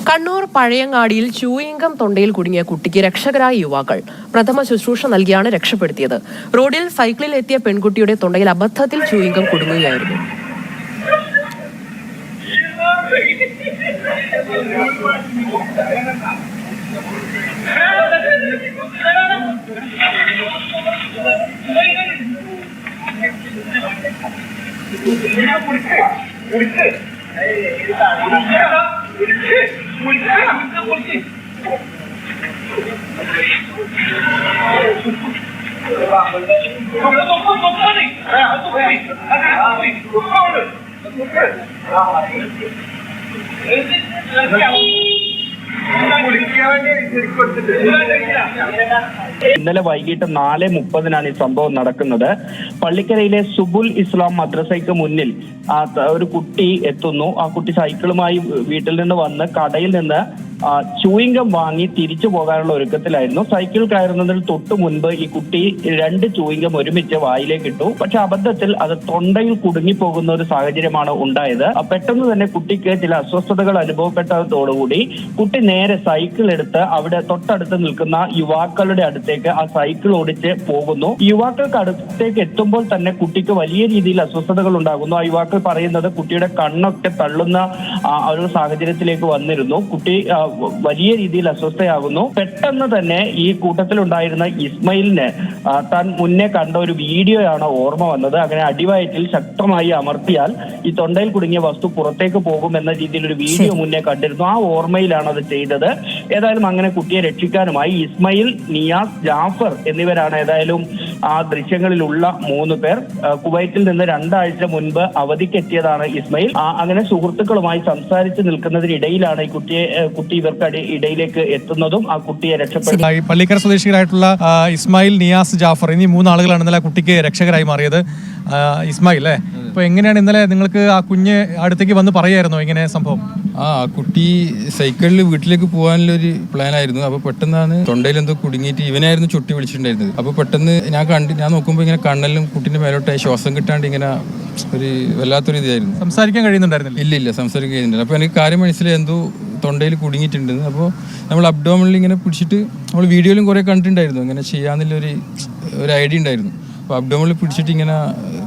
Kannur പഴയങ്ങാടിയിൽ chewing gum തൊണ്ടയിൽ കുടുങ്ങിയ കുട്ടിക്ക് രക്ഷകരായ യുവാക്കൾ പ്രഥമ ശുശ്രൂഷ നൽകിയാണ് രക്ഷപ്പെടുത്തിയത്. റോഡിൽ സൈക്കിളിൽ എത്തിയ പെൺകുട്ടിയുടെ തൊണ്ടയിൽ അബദ്ധത്തിൽ ചൂയിങ്കം കുടുങ്ങുകയായിരുന്നു. ഇന്നലെ വൈകിട്ട് 4:30 ഈ സംഭവം നടക്കുന്നത്. പള്ളിക്കരയിലെ സുബുൽ ഇസ്ലാം മദ്രസയ്ക്ക് മുന്നിൽ ഒരു കുട്ടി എത്തുന്നു. ആ കുട്ടി സൈക്കിളുമായി വീട്ടിൽ നിന്ന് വന്ന് കടയിൽ നിന്ന് ചൂയിങ്കം വാങ്ങി തിരിച്ചു പോകാനുള്ള ഒരുക്കത്തിലായിരുന്നു. സൈക്കിൾ കയറുന്നതിന് തൊട്ടു മുൻപ് ഈ കുട്ടി 2 ചൂയിങ്കം ഒരുമിച്ച് വായിലേക്ക് ഇട്ടു. പക്ഷെ അബദ്ധത്തിൽ അത് തൊണ്ടയിൽ കുടുങ്ങിപ്പോകുന്ന ഒരു സാഹചര്യമാണ് ഉണ്ടായത്. പെട്ടെന്ന് തന്നെ കുട്ടിക്ക് ചില അസ്വസ്ഥതകൾ അനുഭവപ്പെട്ടതോടുകൂടി കുട്ടി നേരെ സൈക്കിൾ എടുത്ത് അവിടെ തൊട്ടടുത്ത് നിൽക്കുന്ന യുവാക്കളുടെ അടുത്തേക്ക് ആ സൈക്കിൾ ഓടിച്ച് പോകുന്നു. യുവാക്കൾക്ക് അടുത്തേക്ക് എത്തുമ്പോൾ തന്നെ കുട്ടിക്ക് വലിയ രീതിയിൽ അസ്വസ്ഥതകൾ ഉണ്ടാകുന്നു. ആ യുവാക്കൾ പറയുന്നത് കുട്ടിയുടെ കണ്ണൊക്കെ തള്ളുന്ന ഒരു സാഹചര്യത്തിലേക്ക് വന്നിരുന്നു. കുട്ടി വലിയ രീതിയിൽ അസ്വസ്ഥയാകുന്നു. പെട്ടെന്ന് തന്നെ ഈ കൂട്ടത്തിലുണ്ടായിരുന്ന ഇസ്മയിലിന് താൻ മുന്നേ കണ്ട ഒരു വീഡിയോയാണ് ഓർമ്മ വന്നത്. അങ്ങനെ അടിവയറ്റിൽ ശക്തമായി അമർത്തിയാൽ ഈ തൊണ്ടയിൽ കുടുങ്ങിയ വസ്തു പുറത്തേക്ക് പോകുമെന്ന രീതിയിൽ ഒരു വീഡിയോ മുന്നേ കണ്ടിരുന്നു. ആ ഓർമ്മയിലാണ് അത് ചെയ്തത്. ഏതായാലും അങ്ങനെ കുട്ടിയെ രക്ഷിക്കാനുമായി ഇസ്മയിൽ, നിയാസ്, ജാഫർ എന്നിവരാണ് ഏതായാലും ആ ദൃശ്യങ്ങളിലുള്ള 3 പേർ. കുവൈറ്റിൽ നിന്ന് 2 ആഴ്ച മുൻപ് അവധിക്കെത്തിയതാണ് ഇസ്മയിൽ. അങ്ങനെ സുഹൃത്തുക്കളുമായി സംസാരിച്ച് നിൽക്കുന്നതിനിടയിലാണ് ഈ കുട്ടി ഇവർക്ക് ഇടയിലേക്ക് എത്തുന്നതും ആ കുട്ടിയെ രക്ഷപ്പെടുത്തി. പള്ളിക്കര സ്വദേശികളായിട്ടുള്ള ഇസ്മായിൽ, നിയാസ്, ജാഫർ എന്നീ 3 ആളുകളാണ് ഇന്നലെ കുട്ടിക്ക് രക്ഷകരായി മാറിയത്. ഇസ്മായിൽ അല്ലേ, അപ്പൊ എങ്ങനെയാണ് ഇന്നലെ നിങ്ങൾക്ക് ആ കുഞ്ഞ് അടുത്തേക്ക് വന്ന് പറയായിരുന്നോ ഇങ്ങനെ സംഭവം? കുട്ടി സൈക്കിളിൽ വീട്ടിലേക്ക് പോകാനുള്ളൊരു പ്ലാനായിരുന്നു. അപ്പൊ പെട്ടെന്നാണ് തൊണ്ടയിൽ എന്തോ കുടുങ്ങിയിട്ട് ഇവനായിരുന്നു ചുട്ടി വിളിച്ചിട്ടുണ്ടായിരുന്നത്. അപ്പൊ പെട്ടെന്ന് ഞാൻ നോക്കുമ്പോൾ ഇങ്ങനെ കണ്ണലും കുട്ടീന്റെ മേലോട്ടായി ശ്വാസം കിട്ടാണ്ട് ഇങ്ങനെ ഒരു വല്ലാത്തൊരു ഇതായിരുന്നു. സംസാരിക്കാൻ കഴിയുന്നുണ്ടായിരുന്നില്ല? ഇല്ല, സംസാരിക്കാൻ കഴിയുന്നില്ല. അപ്പൊ എനിക്ക് കാര്യം മനസ്സിലായി എന്തോ തൊണ്ടയിൽ കുടുങ്ങിയിട്ടുണ്ടെന്ന്. അപ്പോൾ നമ്മൾ അബ്ഡോമിനിൽ ഇങ്ങനെ പിടിച്ചിട്ട് നമ്മൾ വീഡിയോയിലും കുറെ കണ്ടിട്ടുണ്ടായിരുന്നു ഇങ്ങനെ ചെയ്യാന്നുള്ളൊരു ഐഡിയ ഉണ്ടായിരുന്നു. അപ്പോൾ അബ്ഡോമിനിൽ പിടിച്ചിട്ട് ഇങ്ങനെ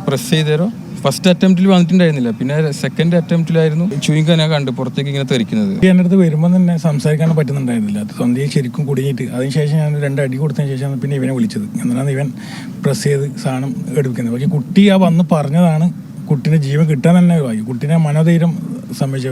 പ്രസ് ചെയ്തേരോ ഫസ്റ്റ് അറ്റംപ്റ്റിൽ വന്നിട്ടുണ്ടായിരുന്നില്ല. പിന്നെ സെക്കൻഡ് അറ്റംപ്റ്റിലായിരുന്നു ചൂയിങ്കം ഞാൻ കണ്ട് പുറത്തേക്ക് ഇങ്ങനെ തെറിക്കുന്നത്. എൻ്റെ അടുത്ത് വരുമ്പോൾ തന്നെ സംസാരിക്കാൻ പറ്റുന്നുണ്ടായിരുന്നില്ല. അത് തൊണ്ടയിൽ ശരിക്കും കുടുങ്ങിയിട്ട് അതിനുശേഷം ഞാൻ 2 അടി കൊടുത്തതിന് ശേഷം പിന്നെ ഇവനെ വിളിച്ചത്. എന്നാണ് ഇവൻ പ്രസ് ചെയ്ത് സാധനം എടുക്കുന്നത്. പക്ഷേ കുട്ടി വന്ന് പറഞ്ഞതാണ് കുട്ടീൻ്റെ ജീവൻ കിട്ടാൻ തന്നെ കുട്ടീനെ മനോധൈര്യം സംഭവിച്ചത്.